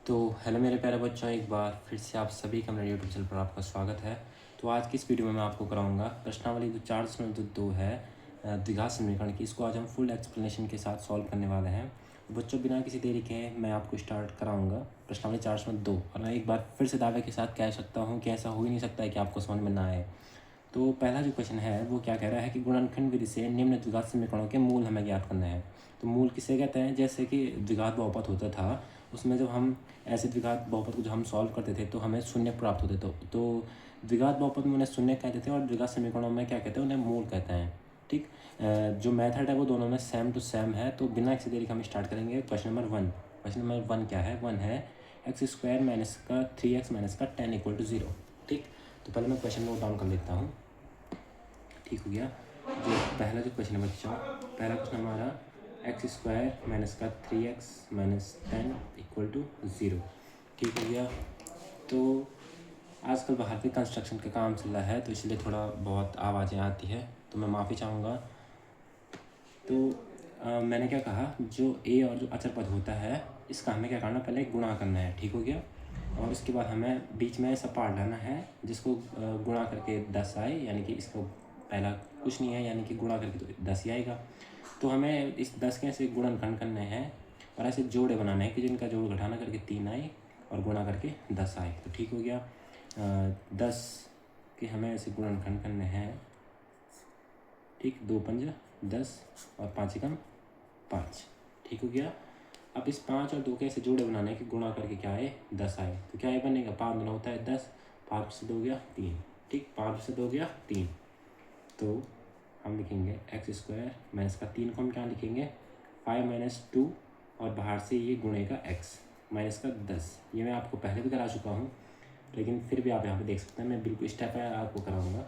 तो हेलो मेरे प्यारे बच्चों, एक बार फिर से आप सभी का मेरे यूट्यूब चैनल पर आपका स्वागत है। तो आज की इस वीडियो में मैं आपको कराऊंगा प्रश्नावली जो 4.2 है द्विघात समीकरण की। इसको आज हम फुल एक्सप्लेनेशन के साथ सॉल्व करने वाले हैं। तो बच्चों, बिना किसी देरी के मैं आपको स्टार्ट कराऊंगा प्रश्नावली 4.2। और मैं एक बार फिर से दावे के साथ कह सकता हूँ कि ऐसा हो ही नहीं सकता है कि आपको समझ में ना आए। तो पहला जो क्वेश्चन है वो क्या कह रहा है कि गुणनखंड विधि से निम्न द्विघात समीकरणों के मूल हमें ज्ञात करना है। तो मूल किसे कहते हैं? जैसे कि द्विघात बहुपद होता था, उसमें जब हम ऐसे द्विघात बहुपद को जब हम सॉल्व करते थे तो हमें शून्य प्राप्त होते थे। तो द्विघात बहुपद में उन्हें शून्य कहते थे और द्विघात समीकरणों में क्या कहते हैं? उन्हें मूल कहते हैं। ठीक। जो मेथड है वो दोनों में सेम टू सेम है। तो बिना किसी देरी के हम स्टार्ट करेंगे क्वेश्चन नंबर 1। क्वेश्चन नंबर 1 क्या है? 1 है x² माइनस का 3x माइनस का 10 इक्वल टू 0। ठीक। तो पहले मैं क्वेश्चन नोट डाउन कर लेता हूँ। ठीक हो गया। जो पहला जो क्वेश्चन है बच्चों, पहला क्वेश्चन हमारा x² माइनस का 3x माइनस 10 इक्वल टू 0। ठीक हो गया। तो आजकल बाहर पे कंस्ट्रक्शन का काम चल रहा है तो इसलिए थोड़ा बहुत आवाज़ें आती है, तो मैं माफ़ी चाहूँगा। तो मैंने क्या कहा, जो a और जो अचर पद होता है इसका हमें क्या करना, पहले गुणा करना है। ठीक हो गया। और उसके बाद हमें बीच में ऐसा पार्ट लाना है जिसको गुणा करके 10 आए, यानी कि इसको पहला कुछ नहीं है, यानी कि गुणा करके तो 10 ही आएगा। तो हमें इस 10 के ऐसे गुणनखंड करने हैं और ऐसे जोड़े बनाने हैं कि जिनका जोड़ घटाना करके 3 आए और गुणा करके 10 आए। तो ठीक हो गया। 10 के हमें ऐसे गुणनखंड करने हैं। ठीक, 2 पंज 10 और 5 एकम 5। ठीक हो गया। अब इस 5 और 2 के ऐसे जोड़े बनाने के गुणा करके क्या आए, 10 आए। तो क्या ये बनेगा, 5 गुना होता है 10, 5 से 2 गया 3। ठीक, 5 से 2 गया 3। तो हम लिखेंगे x² माइनस का 3 को हम क्या लिखेंगे 5 माइनस 2 और बाहर से ये गुणे का x माइनस का 10। ये मैं आपको पहले भी करा चुका हूँ, लेकिन फिर भी आप यहाँ पे देख सकते हैं, मैं बिल्कुल स्टेप बाय आपको कराऊंगा।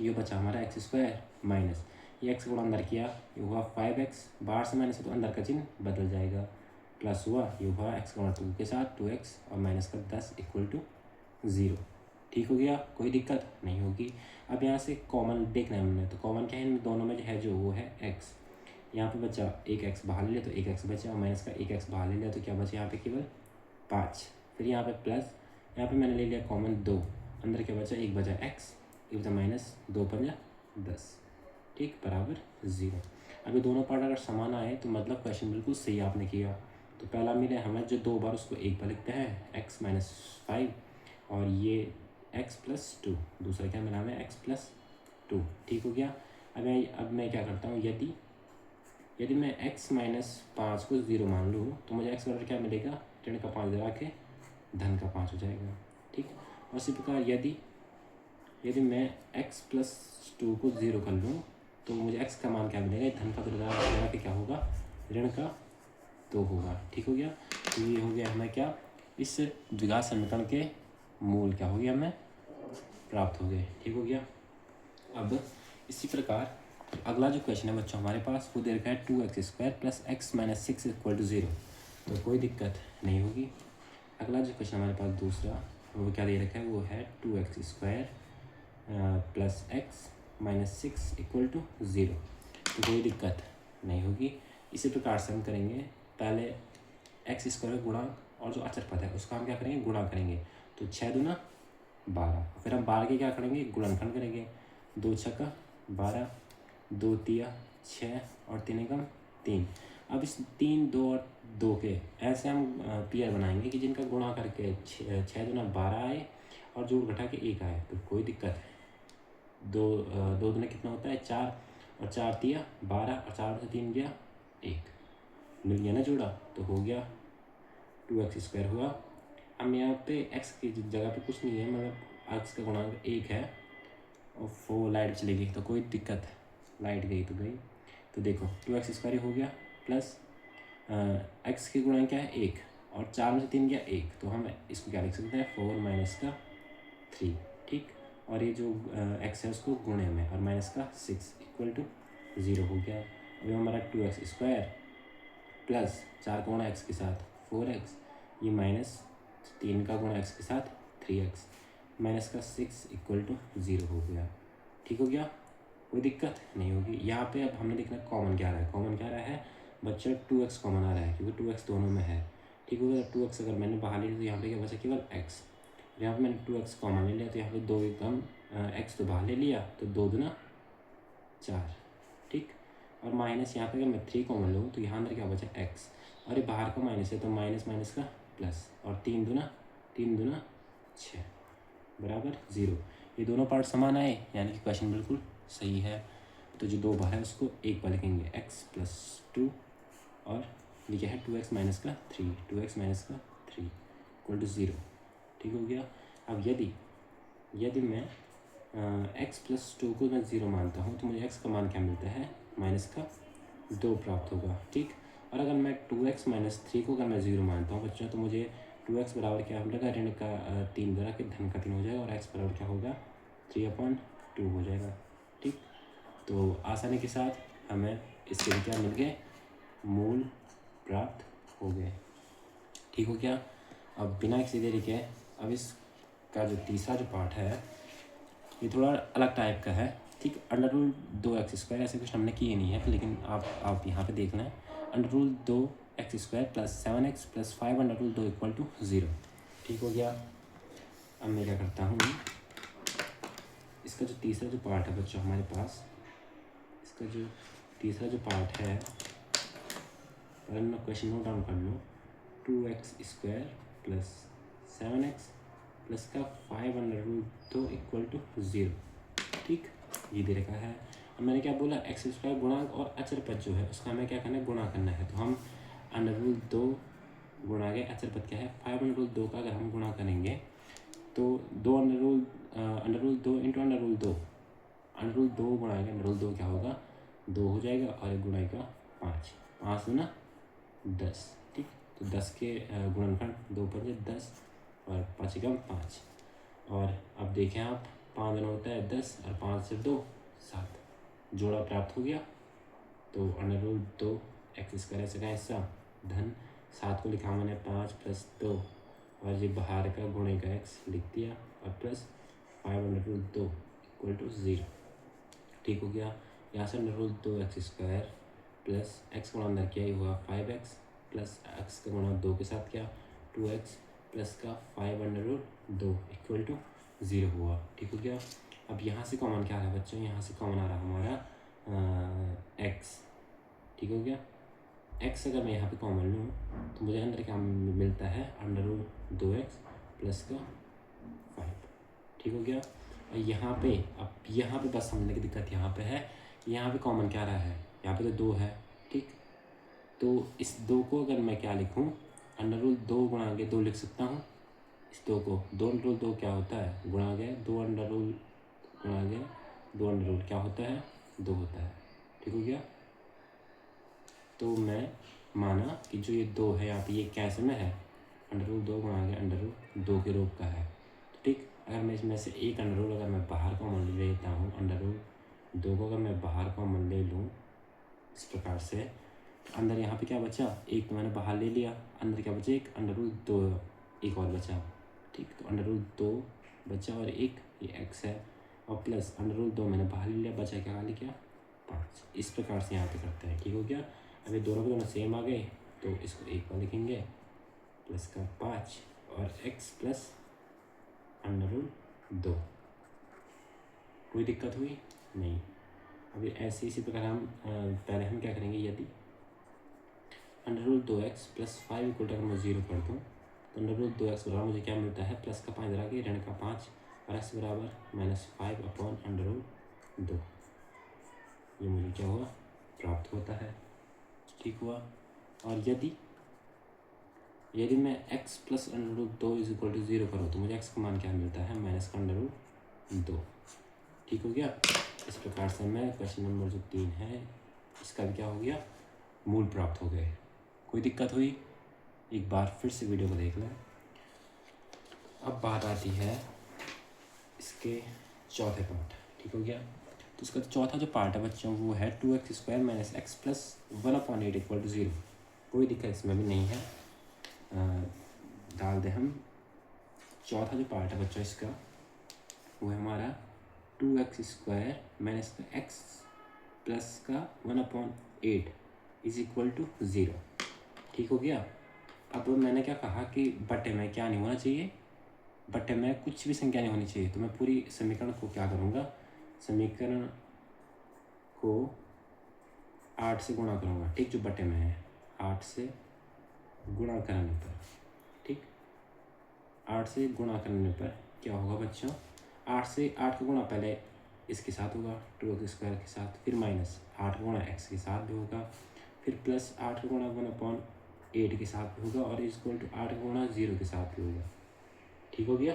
ये बचा हमारा x² माइनस ये x गुणा अंदर किया, ये हुआ 5x, बाहर से माइनस है तो अंदर का चिन्ह बदल जाएगा, प्लस हुआ, ये हुआ x गुणा 2 के साथ 2x और माइनस का 10 इक्वल टू 0। ठीक हो गया, कोई दिक्कत नहीं होगी। अब यहाँ से कॉमन देखना है हमने, तो कॉमन क्या है इन दोनों में है, जो वो है x। यहाँ पे बचा एक x बाहर ले लिया तो एक x बचा, और माइनस का एक x बाहर ले लिया तो क्या बचा यहाँ पे केवल 5। फिर यहाँ पे प्लस, यहाँ पे मैंने ले लिया कॉमन 2, अंदर क्या बचा, एक बचा x, एक बचा माइनस 2 पंजा 10। ठीक, बराबर 0। अब ये दोनों पार्ट अगर समान आए तो मतलब क्वेश्चन बिल्कुल सही आपने किया। तो पहला मिले हमें जो 2 बार, उसको एक बार लिखते हैं x माइनस 5, और ये x प्लस 2, दूसरा क्या मिला हमें x प्लस 2। ठीक हो गया। अब मैं क्या करता हूँ, यदि मैं x माइनस 5 को 0 मान लूँ तो मुझे x बराबर क्या मिलेगा, ऋण का 5 दबा के धन का 5 हो जाएगा। ठीक, और इसी प्रकार यदि मैं x प्लस 2 को 0 कर लूँ तो मुझे x का मान क्या मिलेगा, धन का 2 दबा के क्या होगा, ऋण का 2 होगा। ठीक हो गया। तो ये हो गया हमें क्या, इस द्विघात समीकरण के मूल क्या हो गया, हमें प्राप्त हो गए। ठीक हो गया। अब इसी प्रकार अगला जो क्वेश्चन है बच्चों हमारे पास, वो दे रखा है 2x² plus x minus 6 equal to 0। तो कोई दिक्कत नहीं होगी। अगला जो क्वेश्चन हमारे पास दूसरा, वो क्या दे रखा है, वो है 2x² plus x minus 6 equal to 0। तो कोई दिक्कत नहीं होगी। इसी प्रकार से हम करेंगे, पहले x² गुणा और जो अचर पद है उसका हम क्या करेंगे, गुणा करेंगे। तो 6 दूना 12, फिर हम 12 के क्या करेंगे, गुणनखंड करेंगे। 2 छक्का 12, 2 तिया 6 और 3 एकम 3। अब इस 3, 2 और 2 के ऐसे हम पेयर बनाएंगे कि जिनका गुणा करके 6 दूना 12 आए और जोड़ घटा के 1 आए। तो कोई दिक्कत है, 2 दूना कितना होता है 4, और 4 तिया 12, और 4 से 3 गया 1, मिल गया ना जोड़ा। तो हो गया 2x² हुआ। हम यहाँ पे x की जगह पे कुछ नहीं है, मतलब x का गुणांक 1 है और 4 लाइट चली गई तो कोई दिक्कत है, लाइट गई तो गई। तो देखो 2x² हो गया प्लस x के गुणांक क्या है 1, और 4 में से 3 गया 1, तो हम इसको क्या लिख सकते हैं 4 माइनस का 3। ठीक, और ये जो x है उसको गुणे में, और माइनस का 6 इक्वल टू 0 हो गया। अभी हमारा 2x² प्लस 4 का गुणा x के साथ 4x, ये माइनस 3 का गुणा x के साथ 3x, माइनस का 6 इक्वल टू 0 हो गया। ठीक हो गया, कोई दिक्कत नहीं होगी। यहाँ पे अब हमने देखना कॉमन क्या रहा है, कॉमन क्या रहा है बच्चों, 2x कॉमन आ रहा है क्योंकि 2x दोनों में है। ठीक हो गया। 2x अगर मैंने बाहर ले लिया तो यहाँ पे क्या बचा, केवल x। यहाँ पे मैंने 2x कॉमन ले लिया तो यहाँ पे 2 कम x तो बाहर ले लिया तो 2 दूना 4, ठीक। और माइनस यहाँ पे अगर मैं 3 कॉमन लूँ तो यहाँ अंदर क्या बचा, x, और ये बाहर का माइनस है तो माइनस माइनस का प्लस, और 3 दूना 6 बराबर 0। ये दोनों पार्ट समान आए, यानी कि क्वेश्चन बिल्कुल सही है। तो जो 2 बार है उसको 1 बार लिखेंगे, x + 2 और ये क्या है 2x - का 3, 2x - का 3 = 0, ठीक हो गया। अब यदि मैं x + 2 को मैं 0 मानता हूँ तो मुझे x का मान क्या मिलता है, -2 प्राप्त होगा, ठीक। और अगर मैं 2x - 3 को अगर मैं 0 मानता हूँ बच्चों तो मुझे 2x बराबर क्या मिलेगा, ऋण का 3 बरा के धन का 3 हो जाएगा, और x बराबर क्या होगा, 3/2 हो जाएगा, ठीक। तो आसानी के साथ हमें इसके भी क्या मिल गए, मूल प्राप्त हो गए, ठीक हो गया। अब बिना किसी देरी के अब इसका जो तीसरा जो पार्ट है ये थोड़ा अलग टाइप का है, ठीक। √2x² ऐसे कुछ हमने किए नहीं है, लेकिन आप यहाँ पे देख लें, √2x² + 7x + 5√2 = 0, ठीक हो गया। अब मैं क्या करता हूँ, इसका जो तीसरा जो पार्ट है बच्चों हमारे पास, इसका जो तीसरा जो पार्ट है, अगर मैं क्वेश्चन नोट डाउन कर लूँ, 2x² + 7x + का 5√2 = 0, ठीक, ये दे रखा है। अब मैंने क्या बोला, x² गुणांक और अचर पद जो है उसका हमें क्या करना है, गुणा करना है। तो हम √2 गुणा के अचर पद क्या है, 5√2 का अगर हम गुणा करेंगे तो 2 √2 × √2, √2 गुणा के √2 क्या होगा, 2 हो जाएगा, और एक गुणा का 5, 5 दूना 10, ठीक। तो 10 के गुणनखंड 2 × 10 और 5 × 5, और अब देखें आप, 5 दूना होता है 10 और 5 से 2 7, जोड़ा प्राप्त हो गया। तो √2x² ऐसे का हिस्सा धन 7 को लिखा मैंने 5 + 2, और ये बाहर का गुणे का x लिख दिया, और प्लस 5√2 = 0, ठीक हो गया। यहाँ से √2x² प्लस x गुणा अंदर क्या ही हुआ 5x, प्लस x का गुणा 2 के साथ क्या 2x, प्लस का 5√2 = 0 हुआ, ठीक हो गया। अब यहाँ से कॉमन क्या आ रहा है बच्चों, यहाँ से कॉमन आ रहा हमारा x, ठीक हो गया। x अगर मैं यहाँ पे कॉमन लूँ तो मुझे अंदर क्या मिलता है, √2x प्लस का 5, ठीक हो गया। और यहाँ पे अब यहाँ पे बस समझने की दिक्कत यहाँ पे है, यहाँ पे कॉमन क्या रहा है, यहाँ पे तो 2 है, ठीक। तो इस 2 को अगर मैं क्या लिखूँ, √2 गुणा के 2 लिख सकता हूँ। इस 2 को 2 क्या होता है, गुणा के 2 गुणा के 2 क्या होता है, 2 होता है, ठीक हो गया। तो मैं माना कि जो ये 2 है यहाँ पे ये कैसे में है, √2 गुणा के √2 के रूप का है, ठीक। अगर मैं इसमें से एक अगर मैं बाहर कॉमन ले लेता हूँ, √2 को अगर मैं बाहर कॉमन ले लूँ इस प्रकार से, तो अंदर यहाँ पे क्या बचा, एक तो मैंने बाहर ले लिया, अंदर क्या बचा, एक √2 एक और बचा, ठीक। तो √2 बचा और एक ये x है, और प्लस √2 मैंने बाहर ले लिया, बचा क्या, खाली क्या 5, इस प्रकार से यहाँ पे करते हैं, ठीक हो गया। अब ये दोनों के दोनों सेम आ गए तो इसको एक बार लिखेंगे, प्लस का 5 और x प्लस √2, कोई दिक्कत हुई नहीं। अभी ऐसे इसी प्रकार हम पहले हम क्या करेंगे, यदि √2x + 5 = मैं 0 कर दूँ तो √2x बराबर मुझे क्या मिलता है, प्लस का 5 रहा के ऋण का 5, और x बराबर -5/√2, ये मुझे क्या हुआ, प्राप्त होता है, ठीक हुआ। और यदि मैं x + √2 = 0 करूँ तो मुझे x का मान क्या मिलता है, -√2, ठीक हो गया। इस प्रकार से मैं क्वेश्चन नंबर जो 3 है इसका भी क्या हो गया, मूल प्राप्त हो गए। कोई दिक्कत हुई, एक बार फिर से वीडियो को देख लें। अब बात आती है इसके चौथे पार्ट, ठीक हो गया। तो इसका चौथा जो पार्ट है बच्चों वो है 2x² - x + 1/8 = 0, कोई दिक्कत इसमें भी नहीं है, डाल दें हम। चौथा जो पार्ट है बच्चों इसका वो है हमारा 2x² - x प्लस का 1/8 = 0, ठीक हो गया। अब मैंने क्या कहा कि बटे में क्या नहीं होना चाहिए, बटे में कुछ भी संख्या नहीं होनी चाहिए। तो मैं पूरी समीकरण को क्या करूँगा, समीकरण को 8 से गुणा करूँगा, ठीक, जो बटे में है 8 से गुणा करने पर, ठीक, 8 से गुणा करने पर क्या होगा बच्चों, 8 से 8 का गुणा पहले इसके साथ होगा 2x² के साथ, फिर माइनस 8 गुणा x के साथ भी होगा, फिर प्लस 8 का गुणा 1/8 के साथ भी होगा, और इक्वल टू 8 गुणा 0 के साथ भी होगा। ठीक हो गया।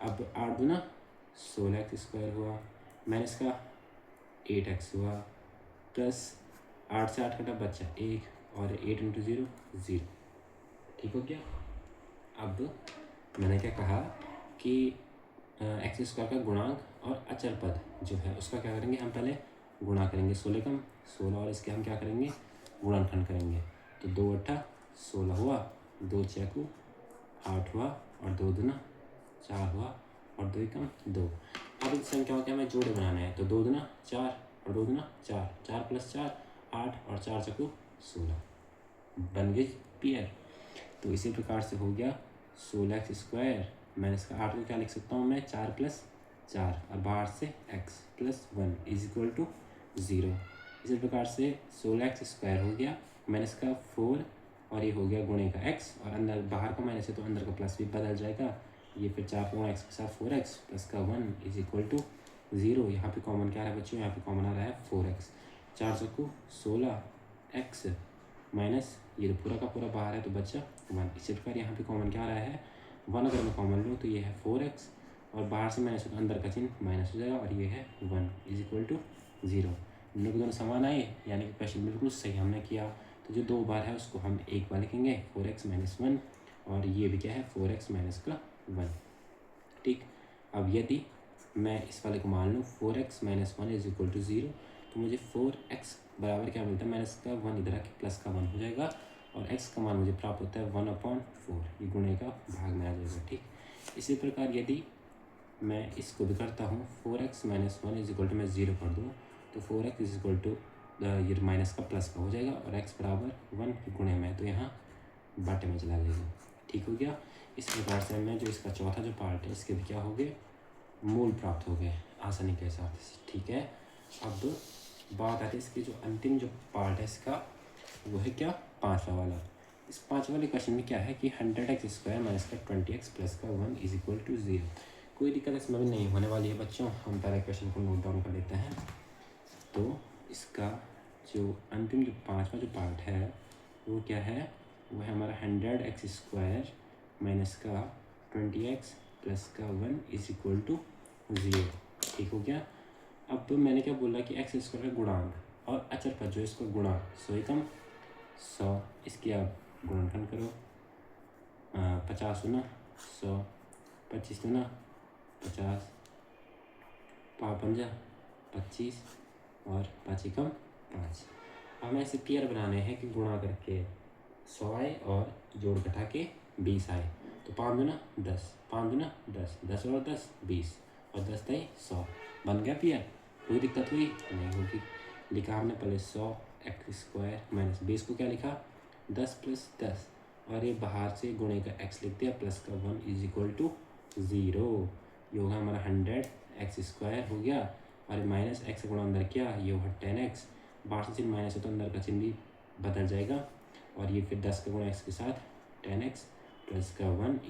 अब 8 दूना 16x² हुआ, माइनस का 8x हुआ, प्लस 8 से 8 कटा बच्चा 1, और 8 × 0 0। ठीक हो गया। अब मैंने क्या कहा कि x² का गुणांक और अचर पद जो है उसका क्या करेंगे, हम पहले गुणा करेंगे, 16 कम 16, और इसके हम क्या करेंगे, गुणनखंड करेंगे। तो 2 × 8 16 हुआ, 2 × 6 8 हुआ, और 2 दूना 4 हुआ, और 2 कम 2। अब इन संख्याओं के हमें जोड़े बनाने हैं। तो 2 दूना 4 और 2 दूना 4, 4 + 4 8, और 4 × 16 बन गई पेयर। तो इसी प्रकार से हो गया 16x² माइनस का 8 को क्या लिख सकता हूँ मैं, 4 + 4, और बाहर से x + 1 = 0। इसी प्रकार से 16x² हो गया माइनस का 4, और ये हो गया गुणे का x, और अंदर बाहर का माइनस है तो अंदर का प्लस भी बदल जाएगा। ये फिर 4 गुणा x के साथ 4x प्लस का 1 = 0। यहाँ पे कॉमन क्या आ रहा है बच्चों, यहाँ पे कॉमन आ रहा है 4x, 4 × 16 x माइनस ये पूरा का पूरा बाहर है तो बच्चा 1। इसी प्रकार यहाँ पे कॉमन क्या आ रहा है 1, अगर मैं कॉमन लूँ तो ये है 4x, और बाहर से माइनस तो अंदर का चिन्ह माइनस हो जाएगा, और ये है 1 = 0। दोनों के दोनों समान आए, यानी कि क्वेश्चन बिल्कुल सही हमने किया। तो जो 2 बार है उसको हम एक बार लिखेंगे 4x - 1, और ये भी क्या है 4x - 1। ठीक। अब यदि मैं इस वाले को मान लूँ 4x - 1 = 0, तो मुझे 4x बराबर क्या मिलता है, माइनस का 1 इधर आके प्लस का 1 हो जाएगा, और x का मान मुझे प्राप्त होता है 1/4, ये गुणे का भाग में आ जाएगा। ठीक। इसी प्रकार यदि मैं इसको भी करता हूँ 4x - 1 = मैं 0 कर दूँ, तो 4x = ये माइनस का प्लस का हो जाएगा, और x बराबर 1 के गुणे में, तो यहाँ बाटे में चला जाएगा। ठीक हो गया। इस प्रकार से मैं जो इसका चौथा जो पार्ट है इसके भी क्या हो गए, मूल प्राप्त हो गए आसानी के साथ। ठीक है। अब बात आती है इसकी जो अंतिम जो पार्ट है इसका, वो है क्या, 5वां वाला। इस 5 वाले क्वेश्चन में क्या है कि 100x² माइनस का 20x प्लस का 1 = 0। कोई दिक्कत इसमें भी नहीं होने वाली है बच्चों। हम पहले क्वेश्चन को नोट डाउन कर लेते हैं। तो इसका जो अंतिम जो 5वां जो पार्ट है वो क्या है, वो है हमारा 100x² माइनस का 20x प्लस का 1 = 0। ठीक हो गया। अब तो मैंने क्या बोला कि x² का गुणांक और अचर पद जो इसका गुणांक 100 × 100, इसकी आप गुणनखंड करो, 50 × 100, 25 × 50, 5 × 25, और 5 × 5। हमें ऐसे पेयर बनाने हैं कि गुणा करके 100 आए और जोड़ घटा के 20 आए। तो 5 दूना 10, 5 दूना 10, 10 और 10 20, और 10 × 100 बन गया पेयर। कोई दिक्कत हुई नहीं होगी। लिखा हमने पहले 100x² माइनस 20 को क्या लिखा 10 + 10, और ये बाहर से गुणे का x लिख दिया, प्लस का 1 = 0। ये होगा हमारा 100x² हो गया, और माइनस x गुणा अंदर किया, ये होगा 10x, बाहर से चिन्ह माइनस है तो अंदर का चिन्ह भी बदल जाएगा, और ये फिर 10 का गुणा x के साथ 10x प्लस का 1 =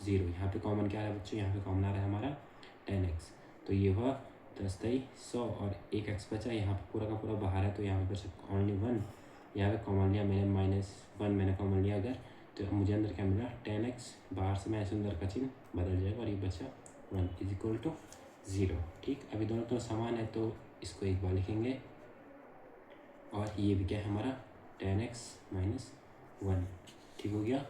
0। यहाँ पे कॉमन क्या है बच्चों, यहाँ पे कॉमन आ रहा है हमारा 10x। तो ये हुआ 10 × 100, और 1x बचा, यहाँ पे पूरा का पूरा बाहर है तो यहाँ पे बचा ओनली 1। यहाँ पे कॉमन लिया मैंने -1 मैंने कॉमन लिया अगर, तो मुझे अंदर क्या मिला 10x, बाहर से माइनस अंदर का चिन्ह बदल जाएगा, और ये बचा 1 = 0। ठीक। अभी दोनों तो समान है तो इसको एक बार लिखेंगे, और ये भी क्या है हमारा 10x - 1। ठीक हो गया।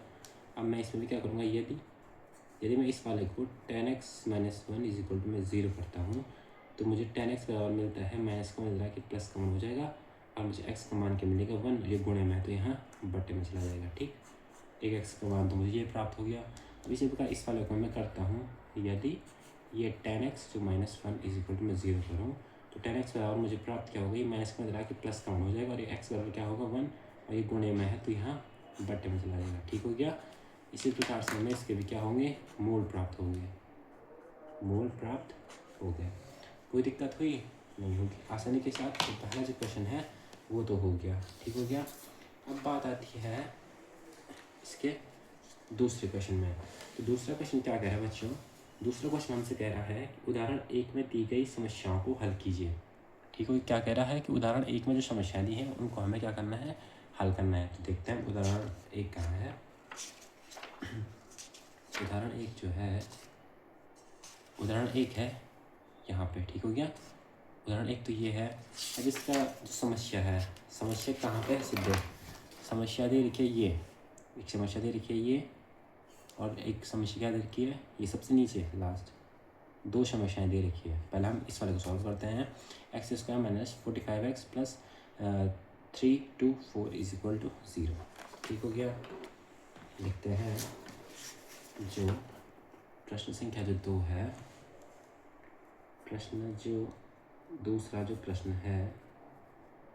अब मैं इसमें भी क्या करूँगा, यदि मैं इस वाले को 10x - 1 = मैं 0 करता हूँ, तो मुझे 10x बराबर मिलता है, माइनस का मिल रहा है कि प्लस का 1 हो जाएगा, और मुझे x का मान क्या मिलेगा 1, ये गुणे में है तो यहाँ बट्टे में चला जाएगा। ठीक। एक x का मान तो मुझे ये प्राप्त हो गया। अब इसी प्रकार इस वाले को मैं करता हूँ, यदि ये 10x जो -1 = मैं 0 करूँ, तो 10x बराबर मुझे प्राप्त क्या होगा, ये माइनस का मिल रहा है कि प्लस का 1 हो जाएगा, और ये x बराबर क्या होगा 1, और ये गुणे में है तो यहाँ बट्टे में चला जाएगा। ठीक हो गया। इसी प्रकार से हमें इसके भी क्या होंगे, मोल प्राप्त होंगे, मोल प्राप्त हो गया। कोई दिक्कत हुई नहीं होगी आसानी के साथ। तो पहला जो क्वेश्चन है वो तो हो गया। ठीक हो गया। अब बात आती है इसके दूसरे क्वेश्चन में। तो दूसरा क्वेश्चन क्या कह रहा है बच्चों, दूसरा क्वेश्चन हमसे कह रहा है कि उदाहरण 1 में दी गई समस्याओं को हल कीजिए। ठीक है, क्या कह रहा है कि उदाहरण 1 में जो समस्याएं दी हैं उनको हमें क्या करना है, हल करना है। तो देखते हैं उदाहरण 1 कहाँ है। उदाहरण 1 जो है, उदाहरण 1 है यहाँ पे। ठीक हो गया। उदाहरण 1 तो ये है। अब इसका जो समस्या है, समस्या कहाँ पे है सिद्धे, समस्या दे रखी है ये, एक समस्या दे रखी है ये, और एक समस्या क्या दे रखी है, ये सबसे नीचे लास्ट। दो समस्याएं दे रखी है। पहले हम इस वाले को सॉल्व करते हैं। x² minus 45x plus 3 2 4 is equal to 0। ठीक हो गया। लिखते हैं जो प्रश्न संख्या जो 2 है, प्रश्न जो दूसरा जो प्रश्न है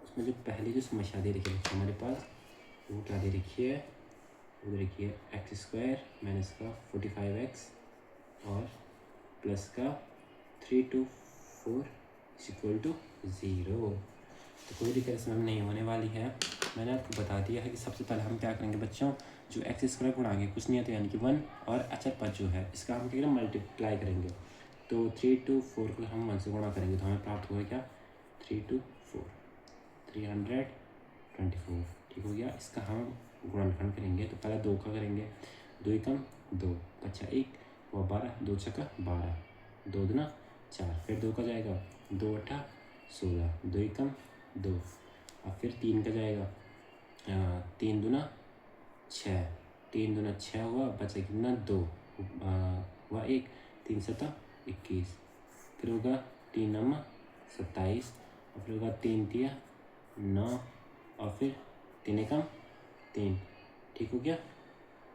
उसमें जो पहली जो समस्या दे रखी है हमारे पास, वो क्या दे रखी है, वो दे रखी है x² माइनस का 45x और प्लस का 3 2 4 इज इक्वल टू 0। तो कोई दिक्कत इसमें नहीं होने वाली है। मैंने आपको बता दिया है कि सबसे पहले हम क्या करेंगे बच्चों, जो x² गुणा के कुछ नहीं है तो यानी कि 1, और अचर पद जो है इसका हम क्या करेंगे, मल्टीप्लाई करेंगे। तो 3 2 4 को हम 1 से गुणा करेंगे तो हमें प्राप्त होगा क्या, 3 2 4 324। ठीक हो गया। इसका हम गुणनखंड करेंगे तो पहले 2 का करेंगे, 2 एकम 2 बच्चा 1 और 12, 2 छक्का 12, 2 दूना 4, फिर 2 का जाएगा 2 8 16, 2 एकम 2, अब फिर 3 का जाएगा 3 दूना 6, 3 दूना 6 हुआ, बचा कितना 2 हुआ 1, 3 7 21, फिर होगा 3 9 27, और फिर होगा 3 3 9, और फिर 3 एकम 3। ठीक हो गया।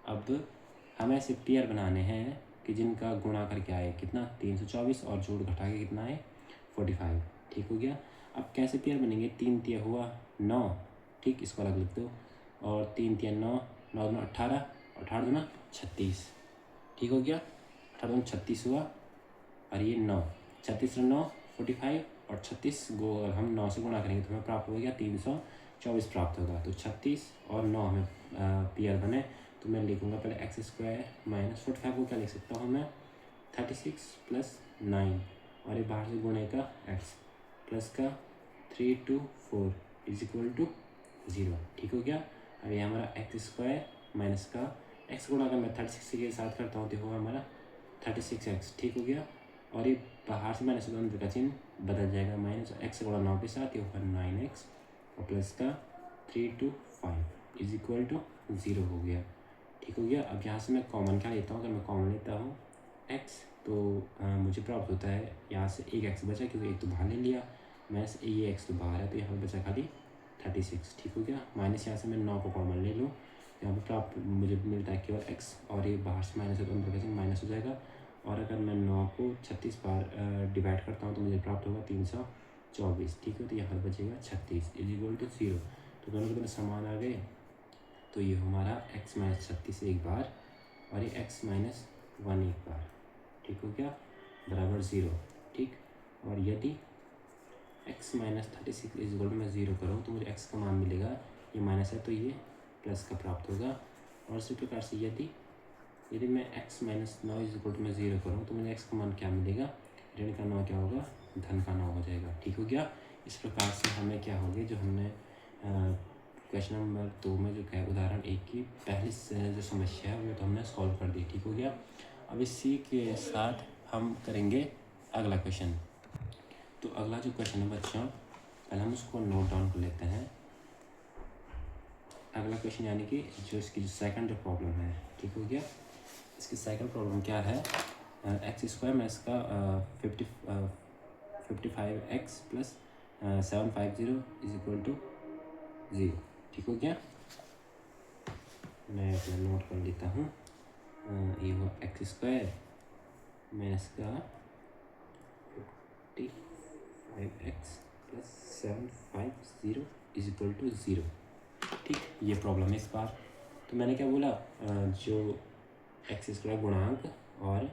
अब हमें ऐसे पेयर बनाने हैं कि जिनका गुणा करके आए कितना 324 और जोड़ घटा के कितना आए 45। ठीक हो गया। अब कैसे पेयर बनेंगे, 3 3 हुआ 9, ठीक, इसको अलग लिख दो, और 3 3 9, 9 2 18, 18 दूना 36। ठीक हो गया। 18 दूना 36 हुआ, और ये 9, 36 9 45, और 36 गो अगर हम 9 से गुणा करेंगे तो हमें प्राप्त हो गया 324 प्राप्त होगा। तो 36 और 9 हमें पेयर बने। तो मैं लिखूँगा पहले x² माइनस 45 को क्या लिख सकता हूँ मैं, 36 प्लस 9, और ये बाहर से गुणे का x प्लस का 3 2 4 इज इक्वल टू 0। ठीक हो गया। अब ये हमारा x² माइनस का x गुणा अगर मैं 36 के साथ करता हूँ तो होगा हमारा 36x। ठीक हो गया। और ये बाहर से माइनस का अंदर का चिन्ह बदल जाएगा, माइनस x गुणा 9 के साथ ये होगा 9x, और प्लस का 3 2 5 इज इक्वल टू 0 हो गया। ठीक हो गया। अब यहाँ से मैं कॉमन क्या लेता हूँ, अगर मैं कॉमन लेता हूँ x तो मुझे प्राप्त होता है यहाँ से एक x बचा, क्योंकि एक तो बाहर ले लिया, माइनस ये x तो बाहर है तो यहाँ पर बचा खाली 36। ठीक हो गया। माइनस यहाँ से मैं 9 को कॉमन ले लूँ, यहाँ पर प्राप्त मुझे मिलता है केवल x, और ये बाहर से माइनस है तो अंदर का माइनस हो जाएगा। और अगर मैं 9 को 36 बार डिवाइड करता हूँ तो मुझे प्राप्त होगा 324। ठीक है। तो यहाँ पर बचेगा 36 इज इक्वल टू 0। तो दोनों के दोनों समान आ गए। तो ये हमारा x माइनस 36 एक बार, और ये x माइनस 1 एक बार। ठीक हो गया, बराबर 0। ठीक। और यदि x minus 36 is equal to मैं 0 करूँ तो मुझे x का मान मिलेगा, ये माइनस है तो ये प्लस का प्राप्त होगा। और इसी प्रकार से यदि मैं x minus 9 is equal to मैं 0 करूँ तो मुझे x का मान क्या मिलेगा, ऋण का 9 क्या होगा, धन का 9 हो जाएगा। ठीक हो गया। इस प्रकार से हमें क्या हो गया, जो हमने क्वेश्चन नंबर 2 में जो है उदाहरण 1 की पहली जो समस्या है वो तो हमने सॉल्व कर दी। ठीक हो गया। अब इसी के साथ हम करेंगे अगला क्वेश्चन। तो अगला जो क्वेश्चन है बच्चों, पहले हम उसको नोट डाउन कर लेते हैं। अगला क्वेश्चन यानी कि जो इसकी जो सेकंड प्रॉब्लम है। ठीक हो गया। इसकी सेकंड प्रॉब्लम क्या है, x² में इसका 55x plus 750 is equal to 0। ठीक हो गया। मैं अपना नोट कर लेता हूँ। ये हुआ x² में इसका 55x plus 750 is equal to 0। ठीक, ये प्रॉब्लम है इस बार। तो मैंने क्या बोला, जो एक्स स्क्वायर गुणांक और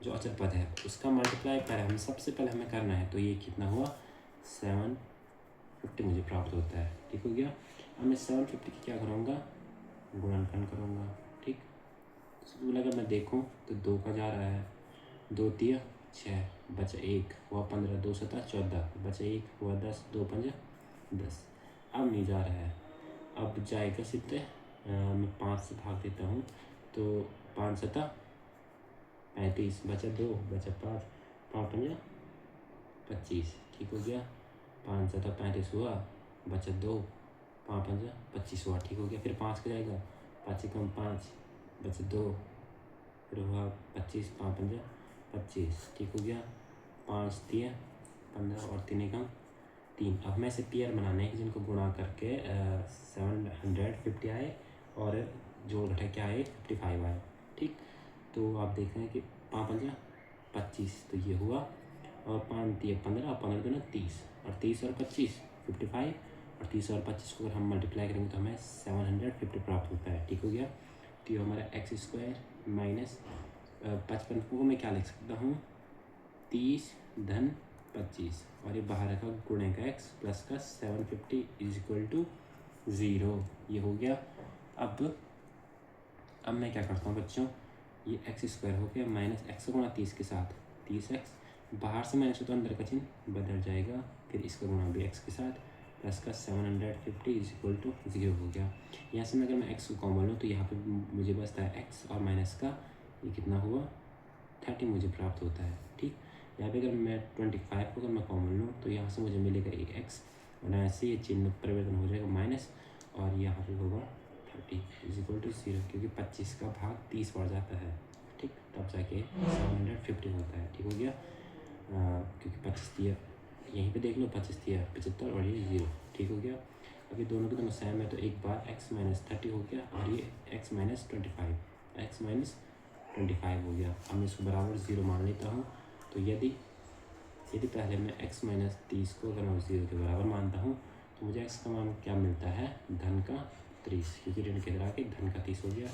जो अचर पद है उसका मल्टीप्लाई पहले हमें सबसे पहले हमें करना है। तो ये कितना हुआ, 750 मुझे प्राप्त होता है। ठीक हो गया। अब मैं 750 की क्या करूँगा, गुणनखंड करूँगा। ठीक, तो अगर मैं देखूँ तो 2 का जा रहा है, 2 तिया 6, बचा 1 हुआ 15, 2 सता 14, बचा 1 हुआ 10, 2 पंजा 10। अब नहीं जा रहा है, अब जाएगा सिद्ध, मैं 5 से भाग देता हूँ तो 5 सता 35, बचा 2, बचा 5, 5 पंजा 25। ठीक हो गया। 5 सता 35 हुआ, बचा 2, 5 पंजा 25 हुआ। ठीक हो गया। फिर 5 का जाएगा, 5 से कम 5, बचा 2, फिर हुआ 25, 5 पंजा 25। ठीक हो गया। 5 तिया 15 और 3 एकम 3। अब मैं इसे पेयर बनाने हैं जिनको गुणा करके 750 आए और जोड़ घटा क्या आए 55 आए। ठीक, तो आप देख रहे हैं कि 5 पंजा 25, तो ये हुआ, और 5 तिया 15 और 15 दूना 30, और 30 और 25 55, और 30 और 25 को अगर हम मल्टीप्लाई करेंगे तो हमें 750 प्राप्त होता है। ठीक हो गया। तो ये हमारा एक्स स्क्वायर माइनस 55 को मैं क्या लिख सकता हूँ, 30 धन 25, और ये बाहर रखा गुणे का एक्स प्लस का 750 इज इक्वल टू 0। ये हो गया। अब मैं क्या करता हूँ बच्चों, ये एक्स स्क्वायर हो गया माइनस एक्स गुणा 30 के साथ 30x, बाहर से माइनस हो तो अंदर का चिन्ह बदल जाएगा, फिर इसका गुणा भी एक्स के साथ प्लस का 750 इज इक्वल टू 0 हो गया। यहाँ से मैं अगर मैं एक्स को कॉमन लूँ तो यहाँ पे मुझे बचता है एक्स और माइनस का ये कितना हुआ 30 मुझे प्राप्त होता है। ठीक, यहाँ पे अगर मैं 25 को अगर मैं कॉमन लूँ तो यहाँ से मुझे मिलेगा एक एक्स, और ऐसे ये चिन्ह परिवर्तन हो जाएगा माइनस, और यहाँ पे होगा 30 इज इक्वल टू 0, क्योंकि 25 का भाग 30 बढ़ जाता है। ठीक, तब जाके 750 होता है। ठीक हो गया। क्योंकि 25 दिया, यहीं पे देख लो 25 दिया 75 और ये 0। ठीक हो गया। अभी दोनों के दोनों सेम है तो एक बार x माइनस 30 हो गया, और ये x माइनस 25, x माइनस 25 हो गया। अब मैं इसको बराबर 0 मान लेता हूँ। तो यदि पहले मैं x माइनस 30 को अगर मैं 0 के बराबर मानता हूँ तो मुझे x का मान क्या मिलता है, धन का 30, क्योंकि ऋण के इधर आके धन का 30 हो गया।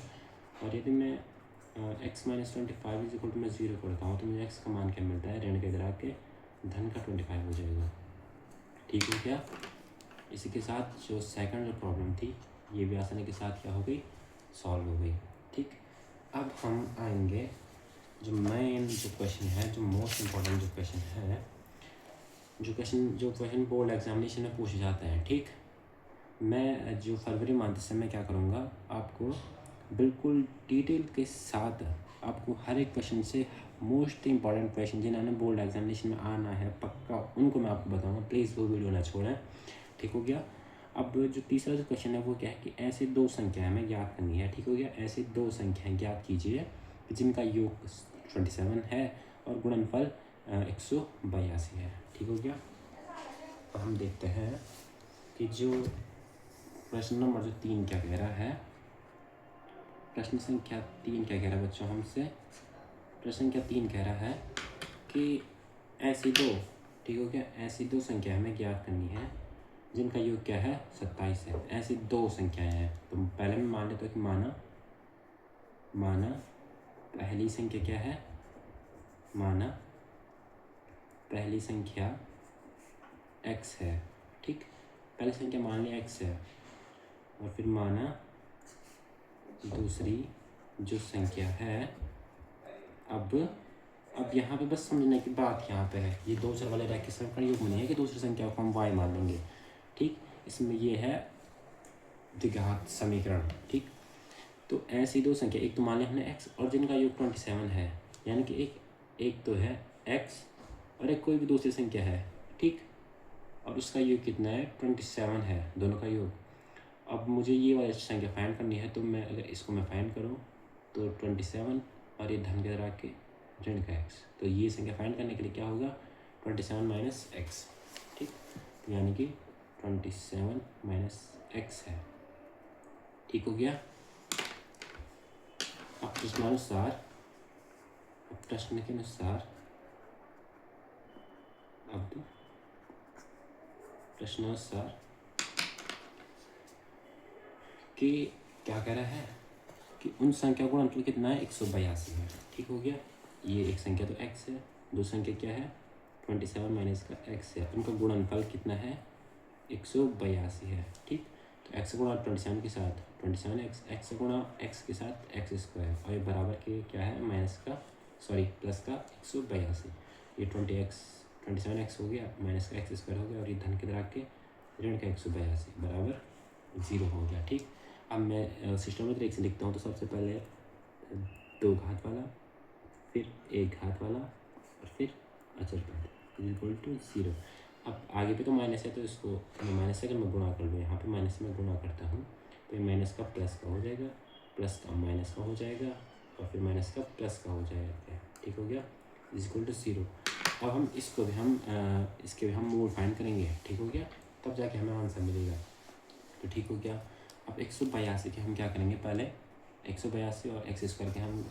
और यदि मैं x minus 25 is equal to मैं 0 करता हूँ तो मुझे x का मान क्या मिलता है, ऋण के इधर आके धन का 25 हो जाएगा। ठीक है क्या। इसी के साथ जो सेकंड जो प्रॉब्लम थी ये भी आसानी के साथ क्या हो गई, सॉल्व हो गई। ठीक, अब हम आएंगे जो मेन जो क्वेश्चन है, जो मोस्ट इम्पॉर्टेंट जो क्वेश्चन है, जो क्वेश्चन बोर्ड एग्जामिनेशन में पूछे जाते हैं। ठीक, मैं जो फरवरी मंथ से मैं क्या करूँगा, आपको बिल्कुल डिटेल के साथ आपको हर एक क्वेश्चन से मोस्ट इंपॉर्टेंट क्वेश्चन जिन्होंने बोर्ड एग्जामिनेशन में आना है पक्का उनको मैं आपको बताऊँगा। प्लीज़ वो वीडियो ना छोड़ें। ठीक हो गया। अब जो तीसरा जो क्वेश्चन है वो क्या है कि ऐसे दो संख्याएं हमें ज्ञात करनी है। ठीक हो गया। ऐसे दो संख्याएं ज्ञात कीजिए जिनका योग 27 है और गुणनफल 182 है। ठीक हो गया। अब हम देखते हैं कि जो प्रश्न नंबर जो 3 क्या कह रहा है, प्रश्न संख्या 3 क्या कह रहा है बच्चों हमसे, प्रश्न संख्या 3 कह रहा है कि ऐसी दो, ठीक हो गया, ऐसी दो संख्या हमें ज्ञात करनी है जिनका योग क्या है 27 है। ऐसी दो संख्याएं हैं। तो पहले मैं मान लेता हूँ कि माना पहली संख्या क्या है, माना पहली संख्या x है। ठीक, पहली संख्या मान लिया x है, और फिर माना दूसरी जो संख्या है, अब यहाँ पे बस समझने की बात यहाँ पे है, ये दो चर वाले रैखिक समीकरण योग में नहीं है कि दूसरी संख्या को हम y मान लेंगे। ठीक, इसमें ये है द्विघात समीकरण। ठीक, तो ऐसी दो संख्या, एक तो मान लिया हमने x और जिनका योग 27 है, यानी कि एक तो है x और एक कोई भी दूसरी संख्या है। ठीक, और उसका योग कितना है 27 है, दोनों का योग। अब मुझे ये वाली संख्या फाइंड करनी है, तो मैं अगर इसको मैं फाइंड करूँ तो 27 और ये धन के रख के ऋण का x, तो ये संख्या फाइंड करने के लिए क्या होगा 27 माइनस एक्स। ठीक, यानी कि 27 माइनस एक्स है। ठीक हो गया। अब प्रश्नानुसार कि क्या कह रहा है कि उन संख्या का गुणनफल कितना है, 182 है। ठीक हो गया। ये एक संख्या तो x है, दो संख्या क्या है 27 माइनस का x है, उनका गुणनफल कितना है 182 है। ठीक, तो x गुणा 27 के साथ 27x, x गुणा x के साथ x स्क्वायर, और ये बराबर के क्या है माइनस का प्लस का 182। ये 27x हो गया, माइनस का x स्क्वायर हो गया, और ये धन के इधर आके ऋण का 182 बराबर 0 हो गया। ठीक, अब मैं सिस्टम में तरीके से लिखता हूँ। तो सबसे पहले 2 घात वाला, फिर 1 घात वाला, और फिर अचर पद इक्वल टू 0। अब आगे पे तो माइनस है, तो इसको माइनस से अगर मैं गुणा कर लूँ, यहाँ पे माइनस से मैं गुणा करता हूँ, तो ये माइनस का प्लस का हो जाएगा, प्लस का माइनस का हो जाएगा, और फिर माइनस का प्लस का हो जाएगा। ठीक हो गया, इक्वल टू 0। अब हम इसको भी इसके भी हम मूल फाइंड करेंगे। ठीक हो गया, तब जाके हमें आंसर मिलेगा। तो ठीक हो गया। अब 182 के हम क्या करेंगे, पहले 182 और x स्क्वायर के हम